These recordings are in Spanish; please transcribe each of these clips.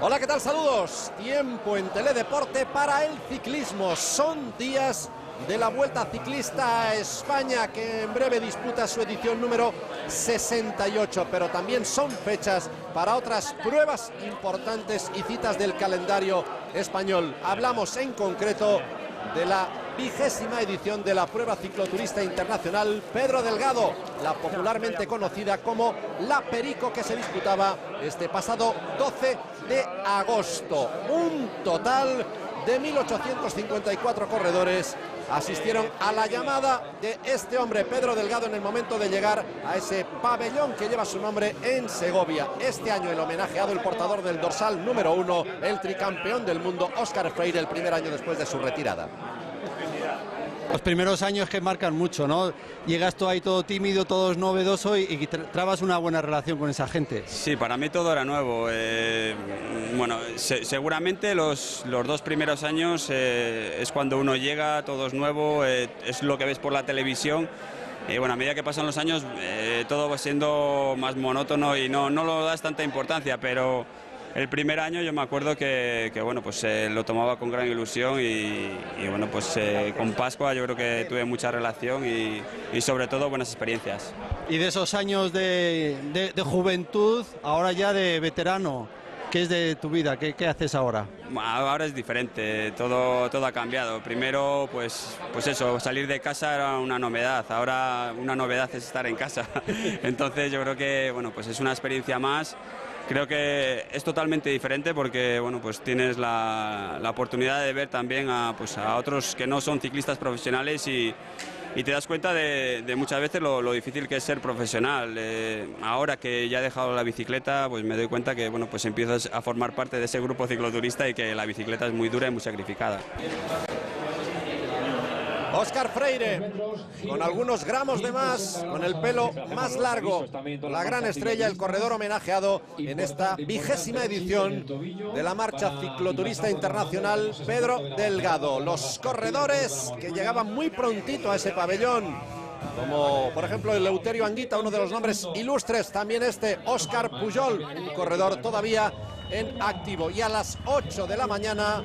Hola, ¿qué tal? Saludos. Tiempo en Teledeporte para el ciclismo. Son días de la Vuelta Ciclista a España, que en breve disputa su edición número 68, pero también son fechas para otras pruebas importantes y citas del calendario español. Hablamos en concreto de la 20ª edición de la prueba cicloturista internacional Pedro Delgado, la popularmente conocida como la Perico, que se disputaba este pasado 12 de agosto. Un total de 1.854 corredores asistieron a la llamada de este hombre, Pedro Delgado, en el momento de llegar a ese pabellón que lleva su nombre en Segovia. Este año el homenajeado, el portador del dorsal número 1, el tricampeón del mundo, Óscar Freire, el primer año después de su retirada. Los primeros años que marcan mucho, ¿no? Llegas tú ahí todo tímido, todo es novedoso y trabas una buena relación con esa gente. Sí, para mí todo era nuevo. Bueno, seguramente los dos primeros años es cuando uno llega, todo es nuevo, es lo que ves por la televisión. Bueno, a medida que pasan los años todo va siendo más monótono y no lo das tanta importancia, pero el primer año yo me acuerdo que bueno, pues lo tomaba con gran ilusión y bueno, pues con Pascua yo creo que tuve mucha relación y sobre todo buenas experiencias. Y de esos años de juventud, ahora ya de veterano, ¿qué es de tu vida? ¿Qué haces ahora? Ahora es diferente, todo ha cambiado. Primero, pues eso, salir de casa era una novedad, ahora una novedad es estar en casa. Entonces yo creo que bueno, pues es una experiencia más. Creo que es totalmente diferente porque bueno, pues tienes la oportunidad de ver también a otros que no son ciclistas profesionales y te das cuenta de muchas veces lo difícil que es ser profesional. Ahora que ya he dejado la bicicleta, pues me doy cuenta que bueno, pues empiezas a formar parte de ese grupo cicloturista y que la bicicleta es muy dura y muy sacrificada. Óscar Freire, con algunos gramos de más, con el pelo más largo, la gran estrella, el corredor homenajeado en esta 20ª edición de la marcha cicloturista internacional Pedro Delgado. Los corredores que llegaban muy prontito a ese pabellón, como por ejemplo el Eleuterio Anguita, uno de los nombres ilustres, también este Óscar Pujol, un corredor todavía en activo. Y a las 8 de la mañana,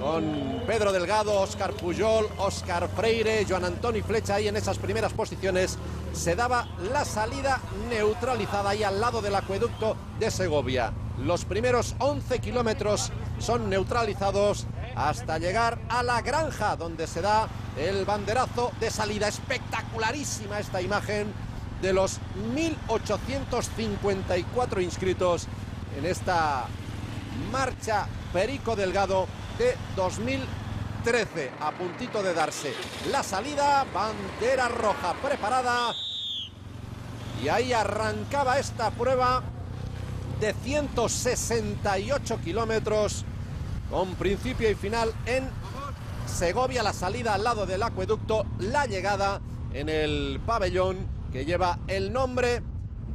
con Pedro Delgado, Óscar Pujol, Óscar Freire, Joan Antoni Flecha ahí en esas primeras posiciones, se daba la salida neutralizada ahí al lado del acueducto de Segovia. Los primeros 11 kilómetros son neutralizados hasta llegar a la granja, donde se da el banderazo de salida. Espectacularísima esta imagen de los 1.854 inscritos en esta marcha Perico Delgado de 2013, a puntito de darse la salida, bandera roja preparada, y ahí arrancaba esta prueba de 168 kilómetros con principio y final en Segovia. La salida al lado del acueducto, la llegada en el pabellón que lleva el nombre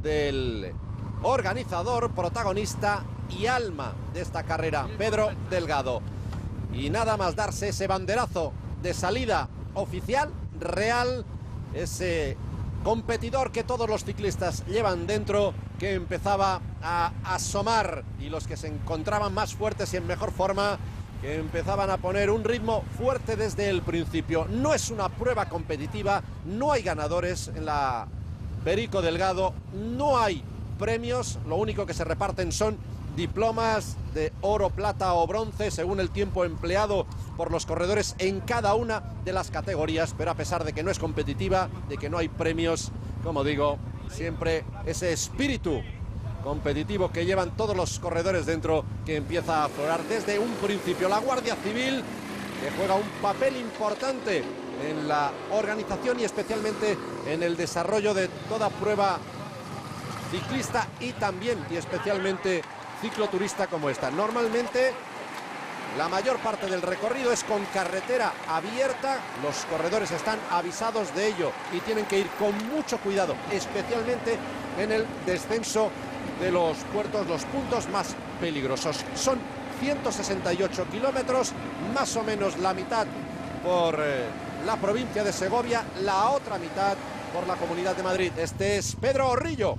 del organizador, protagonista y alma de esta carrera, Pedro Delgado. Y nada más darse ese banderazo de salida oficial, real, ese competidor que todos los ciclistas llevan dentro, que empezaba a asomar, y los que se encontraban más fuertes y en mejor forma, que empezaban a poner un ritmo fuerte desde el principio. No es una prueba competitiva, no hay ganadores en la Perico Delgado, no hay premios, lo único que se reparten son diplomas de oro, plata o bronce según el tiempo empleado por los corredores en cada una de las categorías. Pero a pesar de que no es competitiva, de que no hay premios, como digo, siempre ese espíritu competitivo que llevan todos los corredores dentro, que empieza a aflorar desde un principio. La Guardia Civil, que juega un papel importante en la organización y especialmente en el desarrollo de toda prueba ciclista y también y especialmente cicloturista como esta. Normalmente la mayor parte del recorrido es con carretera abierta, los corredores están avisados de ello y tienen que ir con mucho cuidado, especialmente en el descenso de los puertos, los puntos más peligrosos. Son 168 kilómetros, más o menos la mitad por la provincia de Segovia, la otra mitad por la Comunidad de Madrid. Este es Pedro Orrillo.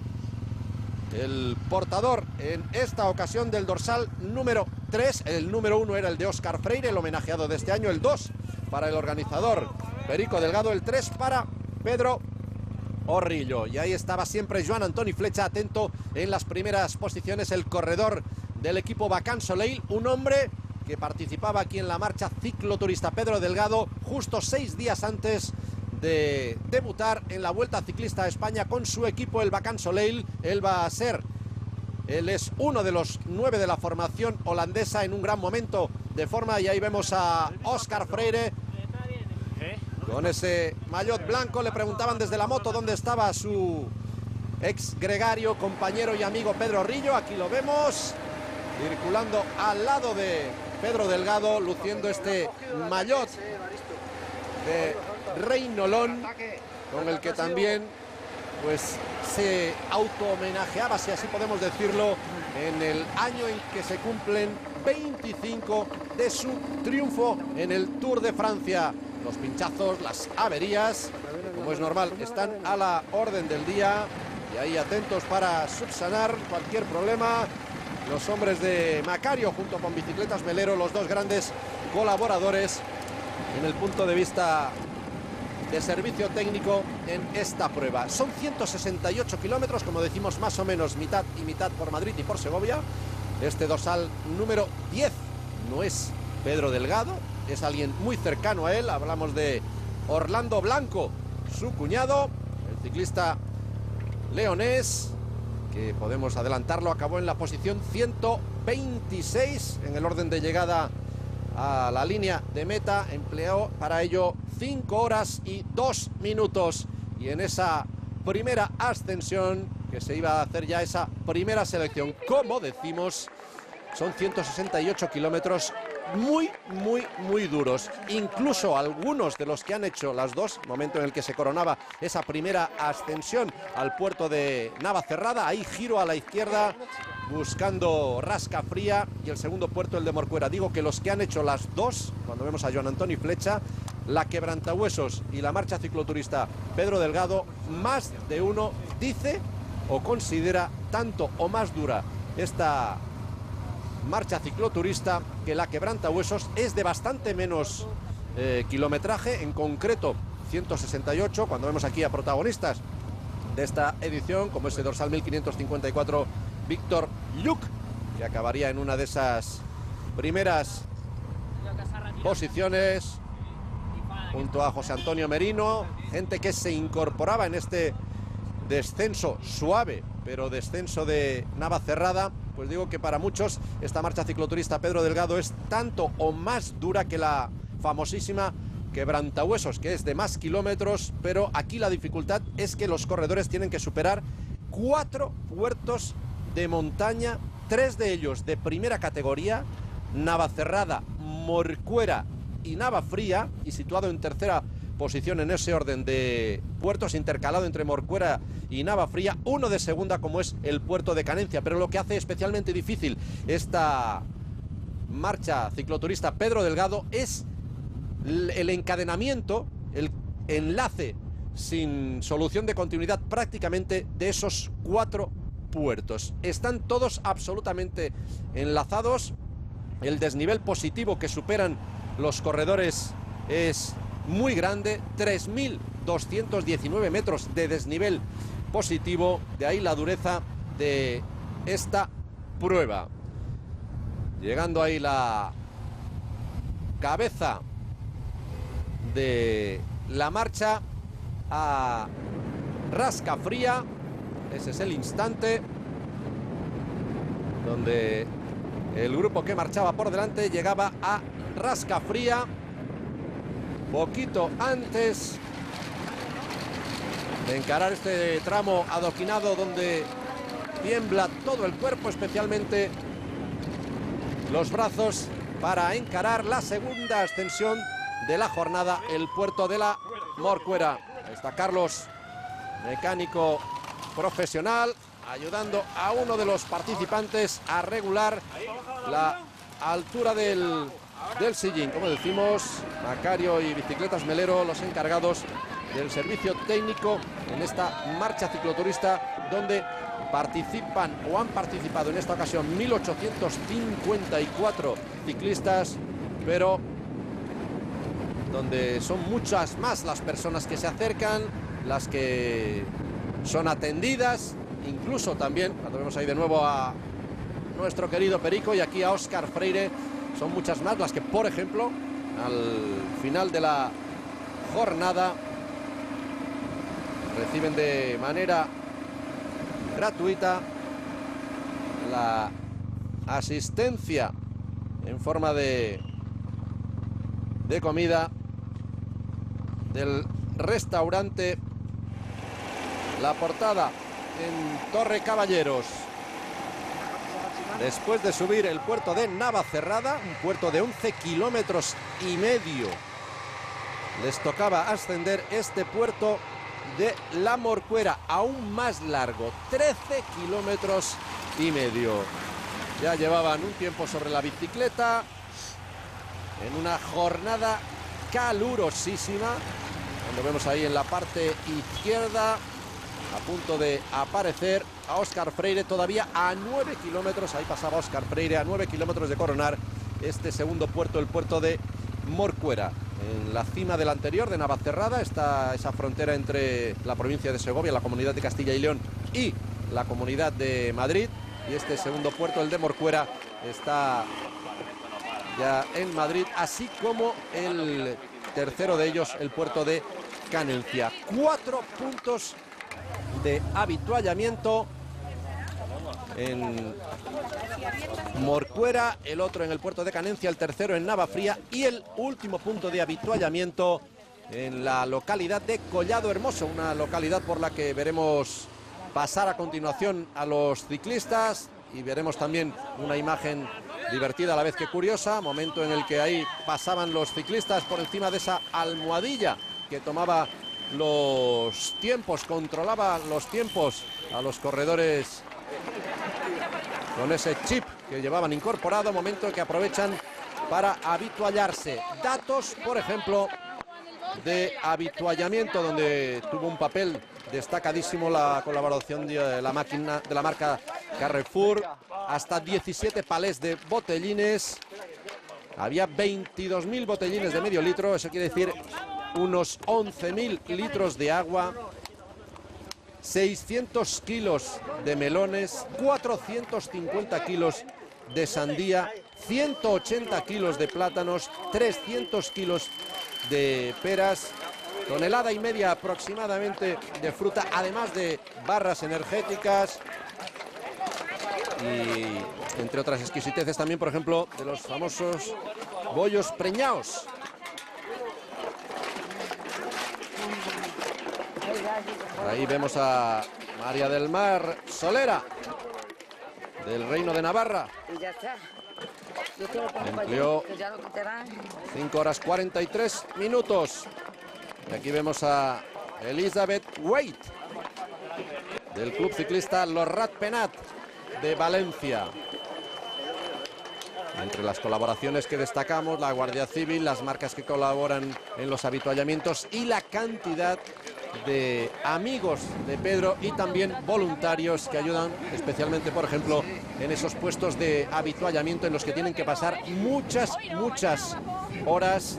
el portador en esta ocasión del dorsal número 3. El número 1 era el de Óscar Freire, el homenajeado de este año. El 2 para el organizador Perico Delgado. El 3 para Pedro Orrillo. Y ahí estaba siempre Joan Antoni Flecha, atento en las primeras posiciones, el corredor del equipo Bacán Soleil, un hombre que participaba aquí en la marcha cicloturista Pedro Delgado justo 6 días antes de debutar en la Vuelta Ciclista a España con su equipo, el Bacán Soleil. Él es uno de los 9 de la formación holandesa en un gran momento de forma, y ahí vemos a Óscar Freire con ese maillot blanco. Le preguntaban desde la moto dónde estaba su ex gregario, compañero y amigo Pedro Orrillo. Aquí lo vemos circulando al lado de Pedro Delgado, luciendo este maillot de Reinolón, con el que también pues se auto-homenajeaba, si así podemos decirlo, en el año en que se cumplen 25 de su triunfo en el Tour de Francia. Los pinchazos, las averías, como es normal, están a la orden del día, y ahí atentos para subsanar cualquier problema los hombres de Macario junto con Bicicletas Melero, los dos grandes colaboradores en el punto de vista de servicio técnico en esta prueba. Son 168 kilómetros, como decimos, más o menos mitad y mitad por Madrid y por Segovia. Este dorsal número 10 no es Pedro Delgado, es alguien muy cercano a él. Hablamos de Orlando Blanco, su cuñado, el ciclista leonés, que podemos adelantarlo, acabó en la posición 126 en el orden de llegada a la línea de meta. Empleó para ello 5 horas y 2 minutos. Y en esa primera ascensión, que se iba a hacer ya esa primera selección, como decimos, son 168 kilómetros muy duros. Incluso algunos de los que han hecho las dos, momento en el que se coronaba esa primera ascensión al puerto de Navacerrada, ahí giro a la izquierda buscando Rascafría, y el segundo puerto el de Morcuera. Digo que los que han hecho las dos, cuando vemos a Joan Antoni Flecha, la Quebrantahuesos y la marcha cicloturista Pedro Delgado, más de uno dice o considera tanto o más dura esta marcha cicloturista que la Quebrantahuesos. Es de bastante menos kilometraje, en concreto 168, cuando vemos aquí a protagonistas de esta edición, como ese dorsal 1554 Víctor Lluc, que acabaría en una de esas primeras posiciones junto a José Antonio Merino, gente que se incorporaba en este descenso suave, pero descenso de Navacerrada. Pues digo que para muchos esta marcha cicloturista Pedro Delgado es tanto o más dura que la famosísima Quebrantahuesos, que es de más kilómetros, pero aquí la dificultad es que los corredores tienen que superar 4 puertos de montaña, 3 de ellos de primera categoría: Navacerrada, Morcuera y Navafría, y situado en tercera posición en ese orden de puertos, intercalado entre Morcuera y Navafría, uno de segunda, como es el puerto de Canencia. Pero lo que hace especialmente difícil esta marcha cicloturista Pedro Delgado es el encadenamiento, el enlace sin solución de continuidad prácticamente de esos 4 puertos. Están todos absolutamente enlazados. El desnivel positivo que superan los corredores es muy grande, 3.219 metros de desnivel positivo, de ahí la dureza de esta prueba. Llegando ahí la cabeza de la marcha a Rascafría. Ese es el instante donde el grupo que marchaba por delante llegaba a Rascafría poquito antes de encarar este tramo adoquinado donde tiembla todo el cuerpo, especialmente los brazos, para encarar la segunda ascensión de la jornada, el puerto de la Morcuera. Ahí está Carlos, mecánico profesional, ayudando a uno de los participantes a regular la altura del sillín. Como decimos, Macario y Bicicletas Melero, los encargados del servicio técnico en esta marcha cicloturista, donde participan o han participado en esta ocasión 1854 ciclistas, pero donde son muchas más las personas que se acercan, las que son atendidas, incluso también, cuando vemos ahí de nuevo a nuestro querido Perico y aquí a Óscar Freire, son muchas más las que, por ejemplo, al final de la jornada reciben de manera gratuita la asistencia en forma de comida del restaurante La Portada en Torre Caballeros. Después de subir el puerto de Navacerrada, un puerto de 11 kilómetros y medio, les tocaba ascender este puerto de La Morcuera, aún más largo, 13 kilómetros y medio. Ya llevaban un tiempo sobre la bicicleta, en una jornada calurosísima, cuando vemos ahí en la parte izquierda, a punto de aparecer a Óscar Freire, todavía a 9 kilómetros, ahí pasaba Óscar Freire, a 9 kilómetros de coronar este segundo puerto, el puerto de Morcuera. En la cima del anterior, de Navacerrada, está esa frontera entre la provincia de Segovia, la Comunidad de Castilla y León y la Comunidad de Madrid. Y este segundo puerto, el de Morcuera, está ya en Madrid, así como el tercero de ellos, el puerto de Canencia. 4 puntos de avituallamiento en Morcuera, el otro en el puerto de Canencia, el tercero en Navafría y el último punto de avituallamiento en la localidad de Collado Hermoso, una localidad por la que veremos pasar a continuación a los ciclistas y veremos también una imagen divertida a la vez que curiosa, momento en el que ahí pasaban los ciclistas por encima de esa almohadilla que tomaba los tiempos, controlaba los tiempos a los corredores con ese chip que llevaban incorporado, momento que aprovechan para avituallarse. Datos, por ejemplo, de avituallamiento, donde tuvo un papel destacadísimo la colaboración de la máquina de la marca Carrefour, hasta 17 palés de botellines, había 22.000 botellines de medio litro, eso quiere decir unos 11.000 litros de agua, 600 kilos de melones, 450 kilos de sandía, 180 kilos de plátanos, 300 kilos de peras, tonelada y media aproximadamente de fruta, además de barras energéticas y entre otras exquisiteces también, por ejemplo, de los famosos bollos preñaos. Ahí vemos a María del Mar Solera, del Reino de Navarra. Empleó 5 horas 43 minutos. Y aquí vemos a Elizabeth Wade, del club ciclista Lorrat Penat de Valencia. Entre las colaboraciones que destacamos, la Guardia Civil, las marcas que colaboran en los avituallamientos y la cantidad de amigos de Pedro y también voluntarios que ayudan especialmente, por ejemplo, en esos puestos de avituallamiento en los que tienen que pasar muchas horas.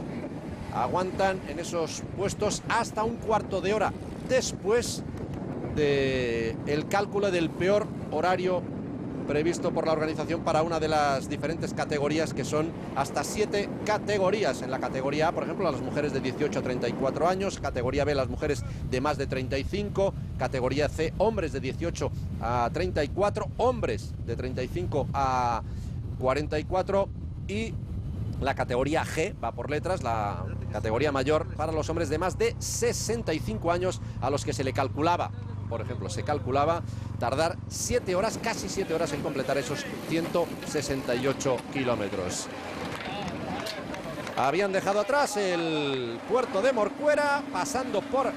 Aguantan en esos puestos hasta un cuarto de hora después del cálculo del peor horario previsto por la organización para una de las diferentes categorías, que son hasta 7 categorías. En la categoría A, por ejemplo, las mujeres de 18 a 34 años, categoría B, las mujeres de más de 35, categoría C, hombres de 18 a 34, hombres de 35 a 44 y la categoría G, va por letras, la categoría mayor para los hombres de más de 65 años, a los que se le calculaba, por ejemplo, se calculaba tardar 7 horas, casi 7 horas en completar esos 168 kilómetros. Habían dejado atrás el puerto de Morcuera, pasando por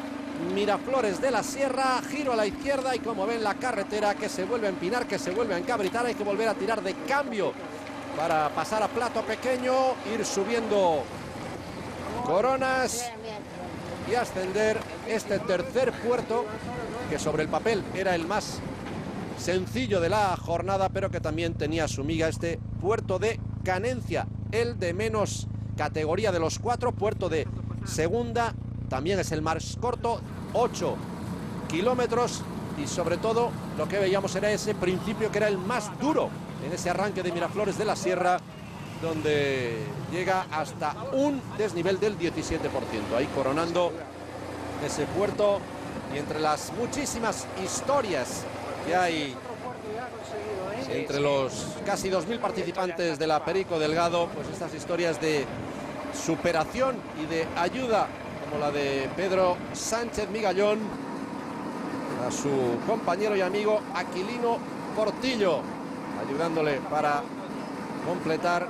Miraflores de la Sierra, giro a la izquierda y como ven la carretera que se vuelve a empinar, que se vuelve a encabritar, hay que volver a tirar de cambio para pasar a plato pequeño, ir subiendo coronas y ascender este tercer puerto, que sobre el papel era el más sencillo de la jornada, pero que también tenía su miga, este puerto de Canencia, el de menos categoría de los 4, puerto de segunda, también es el más corto, 8 kilómetros, y sobre todo lo que veíamos era ese principio que era el más duro en ese arranque de Miraflores de la Sierra, donde llega hasta un desnivel del 17%, ahí coronando ese puerto. Y entre las muchísimas historias que hay entre los casi 2.000 participantes de la Perico Delgado, pues estas historias de superación y de ayuda, como la de Pedro Sánchez Migallón a su compañero y amigo Aquilino Portillo, ayudándole para completar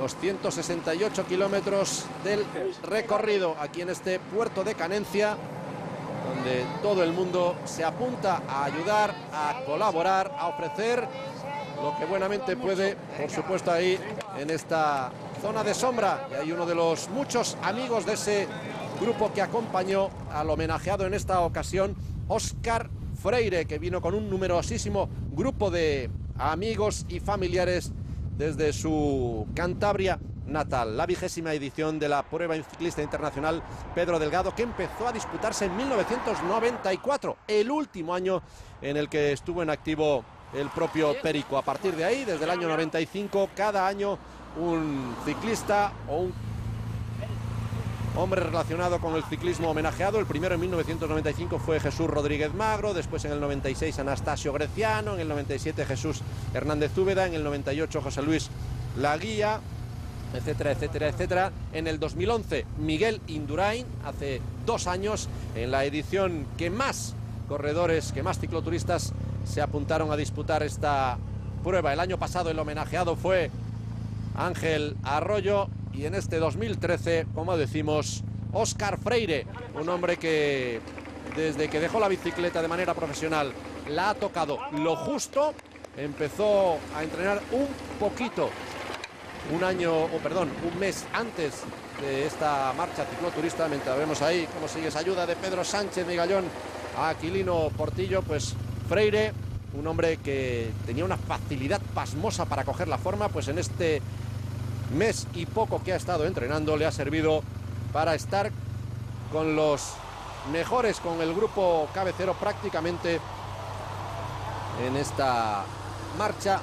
los 168 kilómetros del recorrido aquí en este puerto de Canencia, donde todo el mundo se apunta a ayudar, a colaborar, a ofrecer lo que buenamente puede, por supuesto, ahí en esta zona de sombra. Y hay uno de los muchos amigos de ese grupo que acompañó al homenajeado en esta ocasión, Óscar Freire, que vino con un numerosísimo grupo de amigos y familiares desde su Cantabria natal. La 20ª edición de la prueba ciclista internacional Pedro Delgado, que empezó a disputarse en 1994, el último año en el que estuvo en activo el propio Perico. A partir de ahí, desde el año 95, cada año un ciclista o un hombre relacionado con el ciclismo homenajeado. El primero en 1995 fue Jesús Rodríguez Magro, después en el 96 Anastasio Greciano, en el 97 Jesús Hernández Úbeda, en el 98 José Luis Laguía, etcétera, etcétera, etcétera. En el 2011 Miguel Indurain, hace 2 años, en la edición que más corredores, que más cicloturistas se apuntaron a disputar esta prueba. El año pasado el homenajeado fue Ángel Arroyo, y en este 2013, como decimos, Óscar Freire, un hombre que desde que dejó la bicicleta de manera profesional la ha tocado lo justo. Empezó a entrenar un poquito, un mes antes de esta marcha cicloturista. Mientras vemos ahí cómo sigue esa ayuda de Pedro Sánchez Migallón a Aquilino Portillo, pues Freire, un hombre que tenía una facilidad pasmosa para coger la forma, pues en este mes y poco que ha estado entrenando le ha servido para estar con los mejores, con el grupo cabecero prácticamente en esta marcha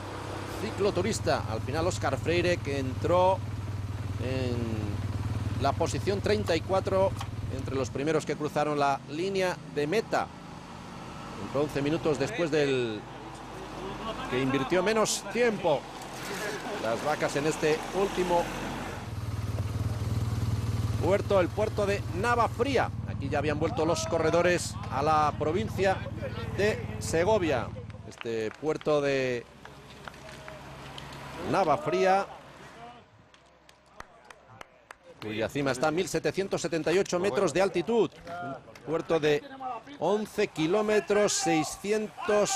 cicloturista. Al final Óscar Freire, que entró en la posición 34 entre los primeros que cruzaron la línea de meta, entró 11 minutos después del que invirtió menos tiempo las vacas en este último puerto, el puerto de Navafría. Aquí ya habían vuelto los corredores a la provincia de Segovia. Este puerto de Navafría, cuya cima está a 1778 metros de altitud. Un puerto de 11 kilómetros, 600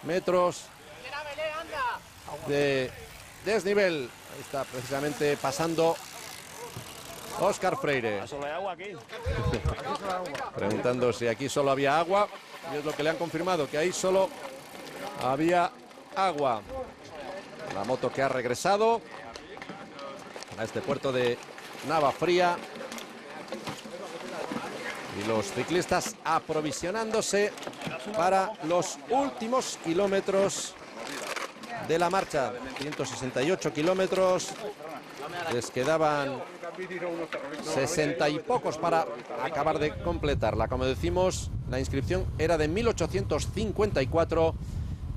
metros de desnivel. Ahí está precisamente pasando Óscar Freire. ¿Solo hay agua aquí? Preguntando si aquí solo había agua, y es lo que le han confirmado, que ahí solo había agua. La moto que ha regresado a este puerto de Navafría, y los ciclistas aprovisionándose para los últimos kilómetros de la marcha. 168 kilómetros, les quedaban 60 y pocos para acabar de completarla. Como decimos, la inscripción era de 1854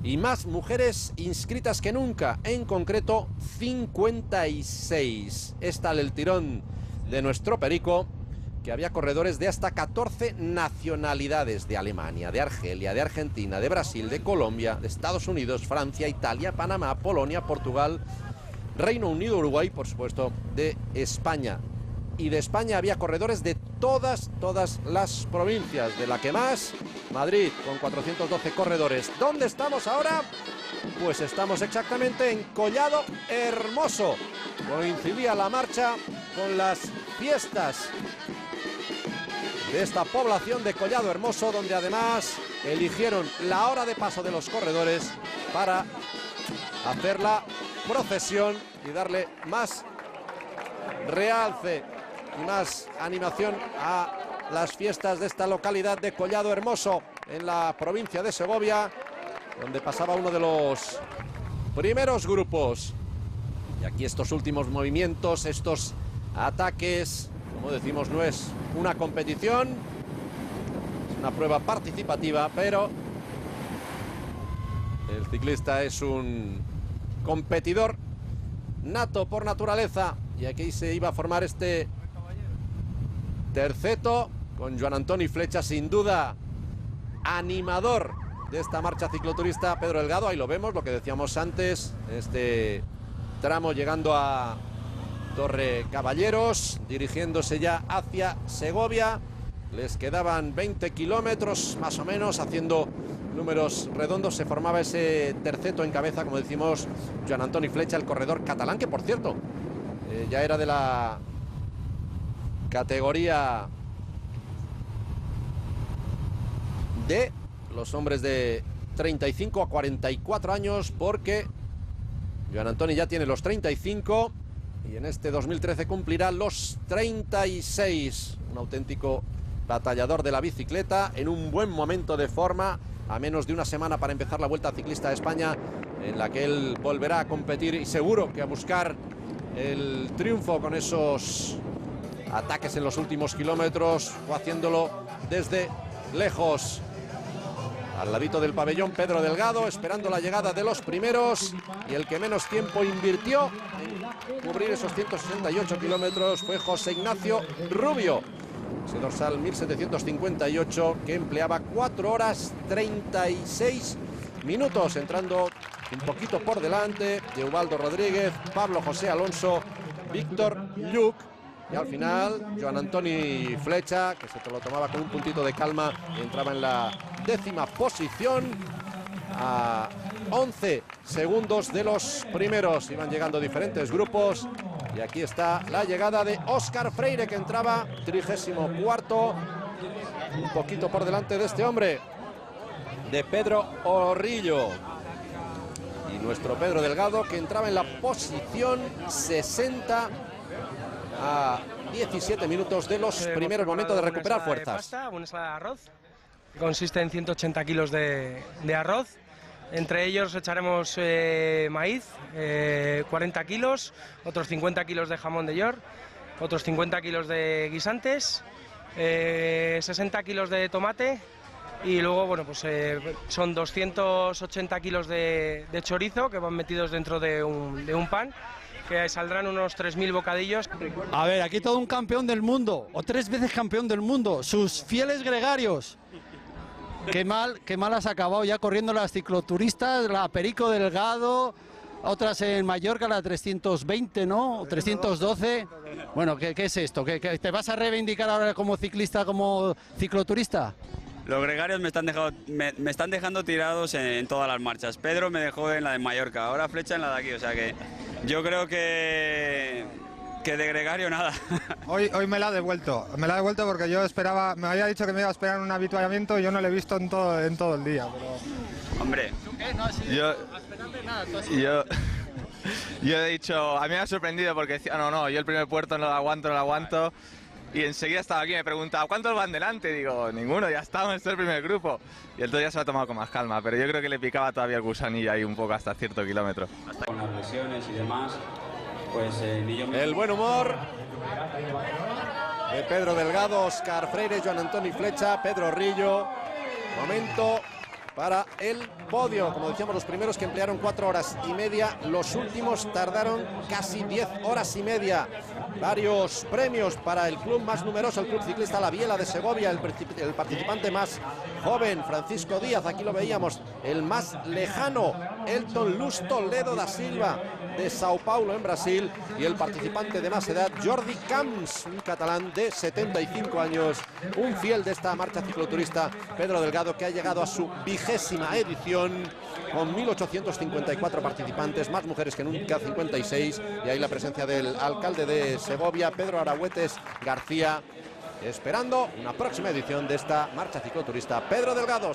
y más mujeres inscritas que nunca, en concreto 56. Es tal el tirón de nuestro Perico que había corredores de hasta 14 nacionalidades: de Alemania, de Argelia, de Argentina, de Brasil, de Colombia, de Estados Unidos, Francia, Italia, Panamá, Polonia, Portugal, Reino Unido, Uruguay, por supuesto, de España. Y de España había corredores de todas las provincias. De la que más, Madrid, con 412 corredores. ¿Dónde estamos ahora? Pues estamos exactamente en Collado Hermoso. Coincidía la marcha con las fiestas de esta población de Collado Hermoso, donde además eligieron la hora de paso de los corredores para hacer la procesión y darle más realce y más animación a las fiestas de esta localidad de Collado Hermoso, en la provincia de Segovia, donde pasaba uno de los primeros grupos. Y aquí estos últimos movimientos, estos ataques, como decimos, no es una competición, es una prueba participativa, pero el ciclista es un competidor nato por naturaleza. Y aquí se iba a formar este terceto con Joan Antoni Flecha, sin duda animador de esta marcha cicloturista, Pedro Delgado. Ahí lo vemos, lo que decíamos antes, este tramo llegando a Torre Caballeros, dirigiéndose ya hacia Segovia. Les quedaban 20 kilómetros más o menos, haciendo números redondos. Se formaba ese terceto en cabeza, como decimos, Joan Antoni Flecha, el corredor catalán, que por cierto ya era de la categoría de los hombres de 35 a 44 años, porque Joan Antoni ya tiene los 35 y en este 2013 cumplirá los 36. Un auténtico batallador de la bicicleta, en un buen momento de forma, a menos de una semana para empezar la Vuelta Ciclista de España, en la que él volverá a competir y seguro que a buscar el triunfo con esos ataques en los últimos kilómetros, o haciéndolo desde lejos. Al ladito del pabellón, Pedro Delgado, esperando la llegada de los primeros, y el que menos tiempo invirtió en cubrir esos 168 kilómetros fue José Ignacio Rubio, ese dorsal 1758, que empleaba 4 horas 36 minutos, entrando un poquito por delante de Ubaldo Rodríguez, Pablo José Alonso, Víctor Lluc. Y al final, Joan Antoni Flecha, que se lo tomaba con un puntito de calma, entraba en la 10ª posición, a 11 segundos de los primeros. Iban llegando diferentes grupos. Y aquí está la llegada de Óscar Freire, que entraba 34º, un poquito por delante de este hombre, de Pedro Orrillo. Y nuestro Pedro Delgado, que entraba en la posición 60 a 17 minutos de los primeros momentos de recuperar fuerzas. Una ensalada de arroz, que consiste en 180 kilos de arroz. Entre ellos echaremos maíz, 40 kilos, otros 50 kilos de jamón de york, otros 50 kilos de guisantes, 60 kilos de tomate, y luego, bueno, pues son 280 kilos de chorizo que van metidos dentro de un pan, que saldrán unos 3.000 bocadillos. A ver, aquí todo un campeón del mundo, o 3 veces campeón del mundo, sus fieles gregarios. Qué mal has acabado ya corriendo las cicloturistas, la Perico Delgado, otras en Mallorca, la 320, ¿no? 312. Bueno, ¿qué es esto? ¿Que te vas a reivindicar ahora como ciclista, como cicloturista? Los gregarios me están dejando tirados en todas las marchas. Pedro me dejó en la de Mallorca, ahora Flecha en la de aquí, o sea que yo creo que de gregario nada. Hoy me la ha devuelto porque yo esperaba, me había dicho que me iba a esperar un avituallamiento y yo no lo he visto en todo el día. Pero... Hombre, yo he dicho, a mí me ha sorprendido porque decía, no, yo el primer puerto no lo aguanto. Y enseguida estaba aquí y me preguntaba, ¿cuántos van delante? Digo, ninguno, ya estamos, este es el primer grupo. Y entonces ya se lo ha tomado con más calma, pero yo creo que le picaba todavía el gusanillo ahí un poco hasta cierto kilómetro. hasta con las lesiones y demás, pues ni yo me... El buen humor de Pedro Delgado, Óscar Freire, Joan Antoni Flecha, Pedro Orrillo. Momento para el podio. Como decíamos, los primeros que emplearon 4 horas y media, los últimos tardaron casi 10 horas y media. Varios premios para el club más numeroso, el Club Ciclista La Biela de Segovia, el participante más joven, Francisco Díaz, aquí lo veíamos, el más lejano, Elton Luz Toledo da Silva, de Sao Paulo en Brasil, y el participante de más edad, Jordi Camps, un catalán de 75 años, un fiel de esta marcha cicloturista, Pedro Delgado, que ha llegado a su 20º 40ª edición, con 1.854 participantes, más mujeres que nunca, 56, y ahí la presencia del alcalde de Segovia, Pedro Aragüetes García, esperando una próxima edición de esta marcha cicloturista. Pedro Delgado.